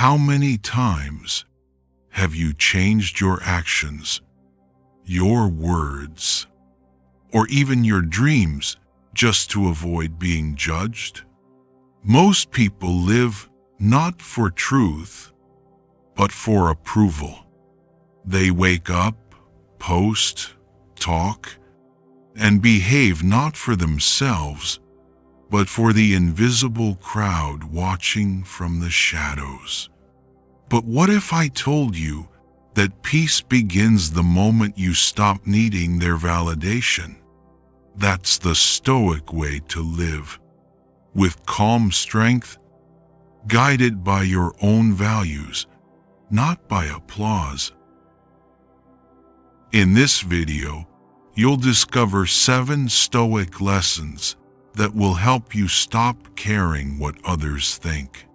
How many times have you changed your actions, your words, or even your dreams just to avoid being judged? Most people live not for truth, but for approval. They wake up, post, talk, and behave not for themselves, but for the invisible crowd watching from the shadows. But what if I told you that peace begins the moment you stop needing their validation? That's the Stoic way to live, with calm strength, guided by your own values, not by applause. In this video, you'll discover 7 Stoic lessons that will help you stop caring what others think,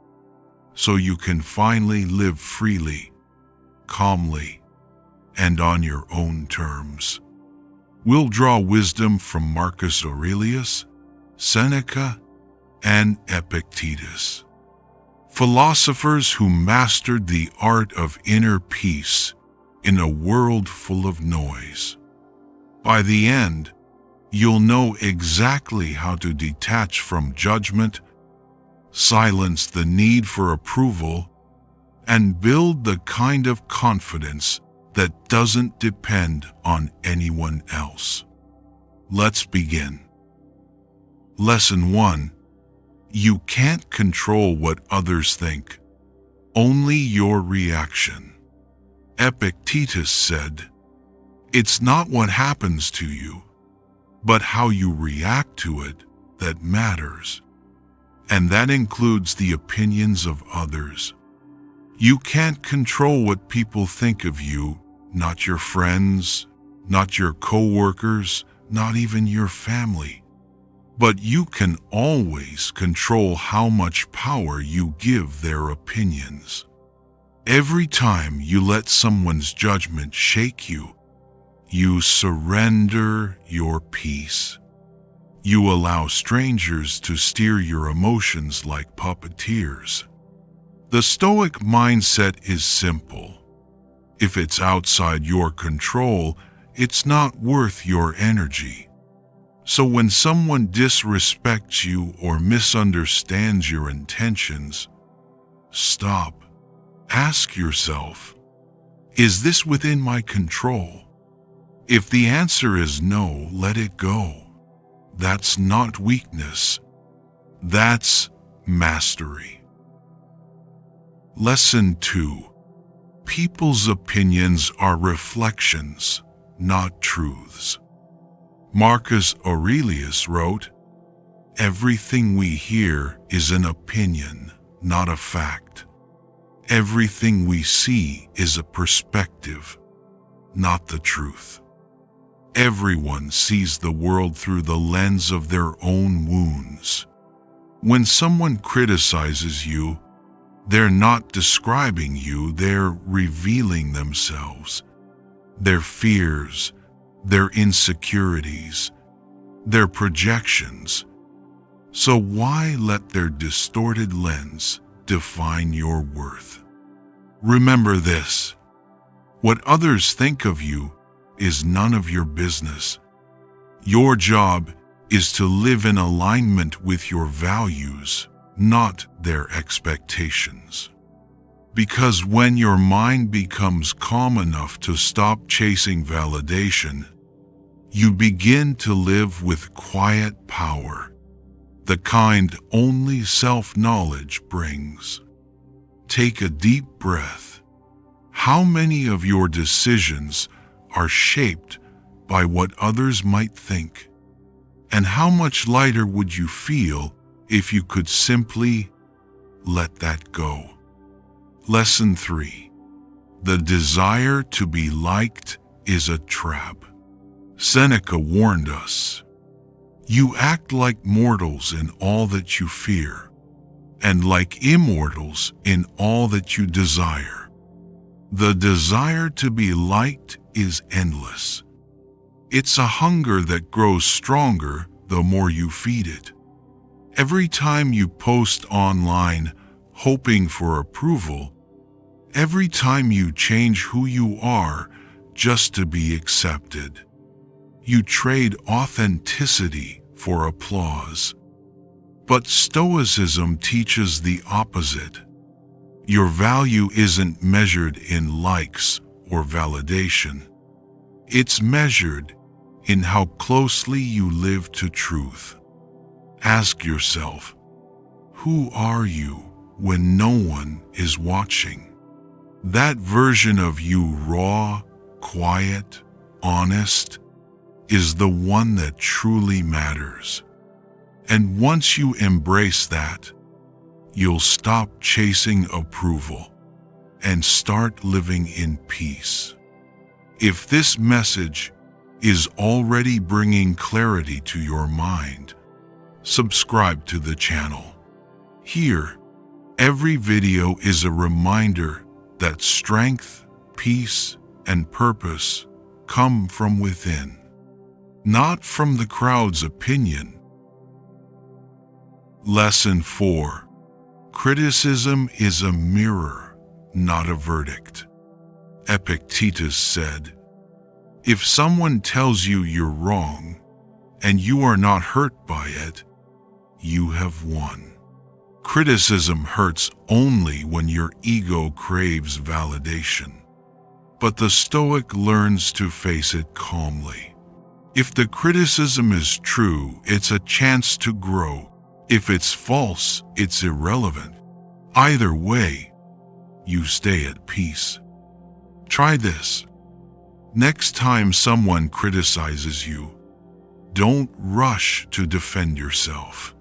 so you can finally live freely, calmly, and on your own terms. We'll draw wisdom from Marcus Aurelius, Seneca, and Epictetus, philosophers who mastered the art of inner peace in a world full of noise. By the end, you'll know exactly how to detach from judgment, silence the need for approval, and build the kind of confidence that doesn't depend on anyone else. Let's begin. Lesson 1. You can't control what others think, only your reaction. Epictetus said, "It's not what happens to you, but how you react to it that matters." And that includes the opinions of others. You can't control what people think of you, not your friends, not your co-workers, not even your family. But you can always control how much power you give their opinions. Every time you let someone's judgment shake you, you surrender your peace. You allow strangers to steer your emotions like puppeteers. The Stoic mindset is simple. If it's outside your control, it's not worth your energy. So when someone disrespects you or misunderstands your intentions, stop. Ask yourself, is this within my control? If the answer is no, let it go. That's not weakness. That's mastery. Lesson 2. People's opinions are reflections, not truths. Marcus Aurelius wrote, "Everything we hear is an opinion, not a fact. Everything we see is a perspective, not the truth." Everyone sees the world through the lens of their own wounds. When someone criticizes you, they're not describing you, they're revealing themselves, their fears, their insecurities, their projections. So why let their distorted lens define your worth? Remember this: what others think of you is none of your business. Your job is to live in alignment with your values, not their expectations. Because when your mind becomes calm enough to stop chasing validation, you begin to live with quiet power, the kind only self-knowledge brings. Take a deep breath. How many of your decisions are shaped by what others might think? And how much lighter would you feel if you could simply let that go? Lesson 3. The desire to be liked is a trap. Seneca warned us, "You act like mortals in all that you fear, and like immortals in all that you desire." The desire to be liked is endless. It's a hunger that grows stronger the more you feed it. Every time you post online hoping for approval, Every time you change who you are just to be accepted, you trade authenticity for applause. But Stoicism teaches the opposite. Your value isn't measured in likes or validation. It's measured in how closely you live to truth. Ask yourself, who are you when no one is watching? That version of you, raw, quiet, honest, is the one that truly matters. And once you embrace that, you'll stop chasing approval and start living in peace. If this message is already bringing clarity to your mind, subscribe to the channel. Here, every video is a reminder that strength, peace, and purpose come from within, not from the crowd's opinion. Lesson 4. Criticism is a mirror, not a verdict. Epictetus said, "If someone tells you you're wrong, and you are not hurt by it, you have won." Criticism hurts only when your ego craves validation. But the Stoic learns to face it calmly. If the criticism is true, it's a chance to grow. If it's false, it's irrelevant. Either way, you stay at peace. Try this. Next time someone criticizes you, don't rush to defend yourself.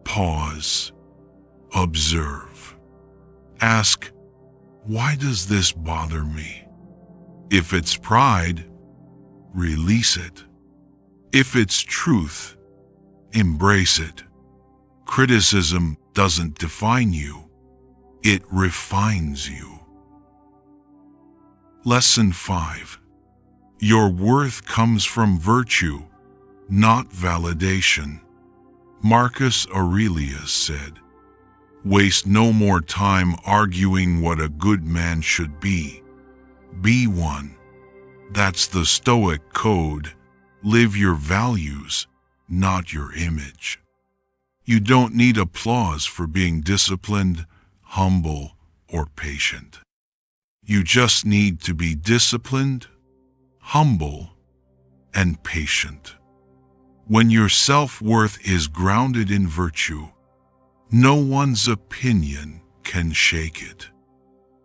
Pause. Observe. Ask, why does this bother me? If it's pride, release it. If it's truth, embrace it. Criticism doesn't define you, it refines you. Lesson 5. Your worth comes from virtue, not validation. Marcus Aurelius said, "Waste no more time arguing what a good man should be. Be one." That's the Stoic code. Live your values, not your image. You don't need applause for being disciplined, humble, or patient. You just need to be disciplined, humble, and patient. When your self-worth is grounded in virtue, no one's opinion can shake it.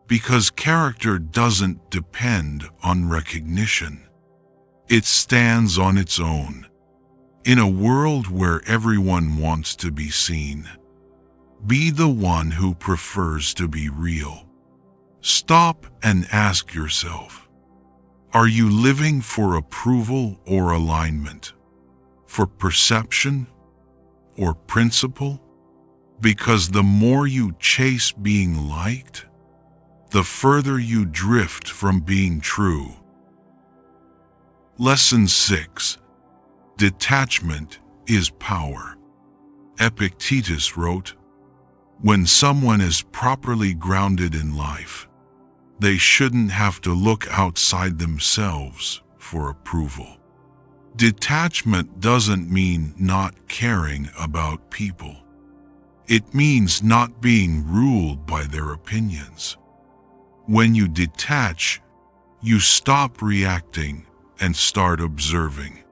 Because character doesn't depend on recognition. It stands on its own. In a world where everyone wants to be seen, be the one who prefers to be real. Stop and ask yourself, are you living for approval or alignment? For perception or principle? Because the more you chase being liked, the further you drift from being true. Lesson 6. Detachment is power. Epictetus wrote, "When someone is properly grounded in life, they shouldn't have to look outside themselves for approval." Detachment doesn't mean not caring about people. It means not being ruled by their opinions. When you detach, you stop reacting and start observing.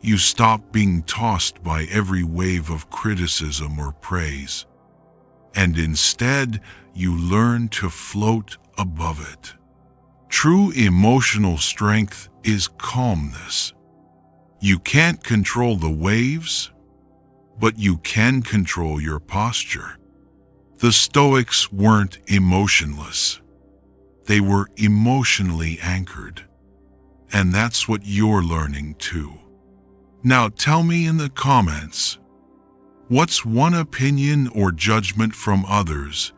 You stop being tossed by every wave of criticism or praise, and instead you learn to float above it. True emotional strength is calmness. You can't control the waves, but you can control your posture. The Stoics weren't emotionless. They were emotionally anchored. And that's what you're learning too. Now tell me in the comments, what's one opinion or judgment from others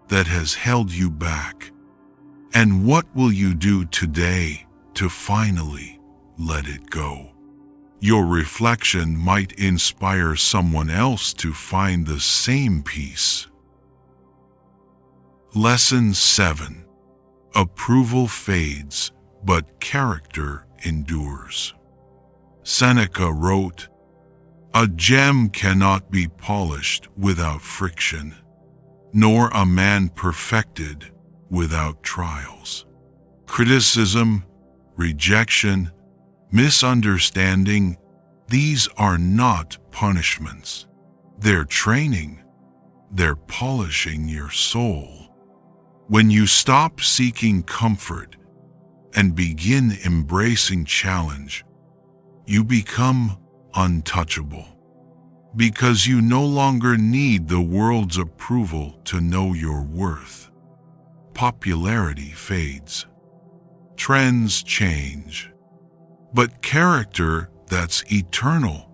that has held you back? And what will you do today to finally let it go? Your reflection might inspire someone else to find the same peace. Lesson 7. Approval fades, but character endures. Seneca wrote, "A gem cannot be polished without friction, nor a man perfected without trials." Criticism, rejection, misunderstanding, these are not punishments. They're training. They're polishing your soul. When you stop seeking comfort and begin embracing challenge, you become untouchable, because you no longer need the world's approval to know your worth. Popularity fades. Trends change. But character that's eternal.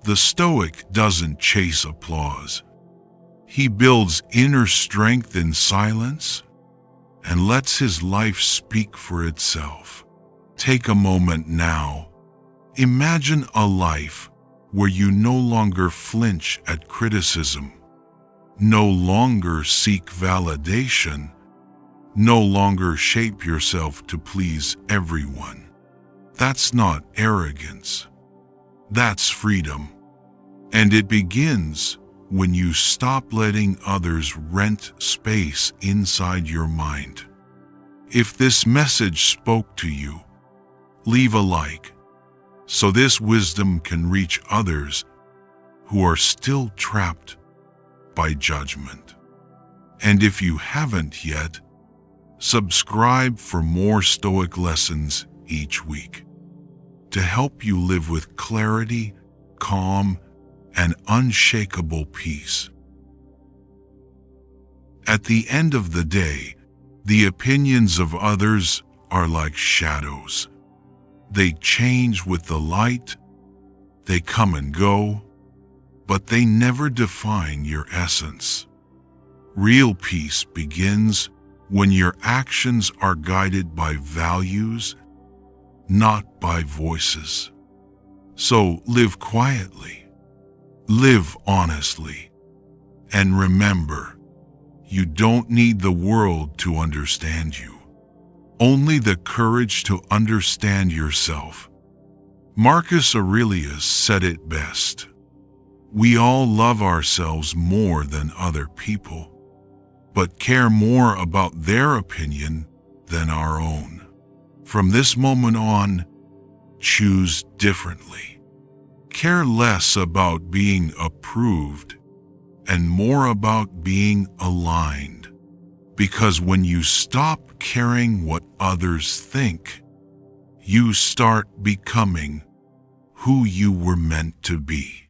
The Stoic doesn't chase applause. He builds inner strength in silence and lets his life speak for itself. Take a moment now. Imagine a life where you no longer flinch at criticism, no longer seek validation, no longer shape yourself to please everyone. That's not arrogance. That's freedom. And it begins when you stop letting others rent space inside your mind. If this message spoke to you, leave a like so this wisdom can reach others who are still trapped by judgment. And if you haven't yet, subscribe for more Stoic lessons each week to help you live with clarity, calm, and unshakable peace. At the end of the day, the opinions of others are like shadows. They change with the light, they come and go, but they never define your essence. Real peace begins when your actions are guided by values, not by voices. So live quietly, live honestly, and remember, you don't need the world to understand you. Only the courage to understand yourself. Marcus Aurelius said it best. We all love ourselves more than other people, but care more about their opinion than our own. From this moment on, choose differently. Care less about being approved and more about being aligned. Because when you stop caring what others think, you start becoming who you were meant to be.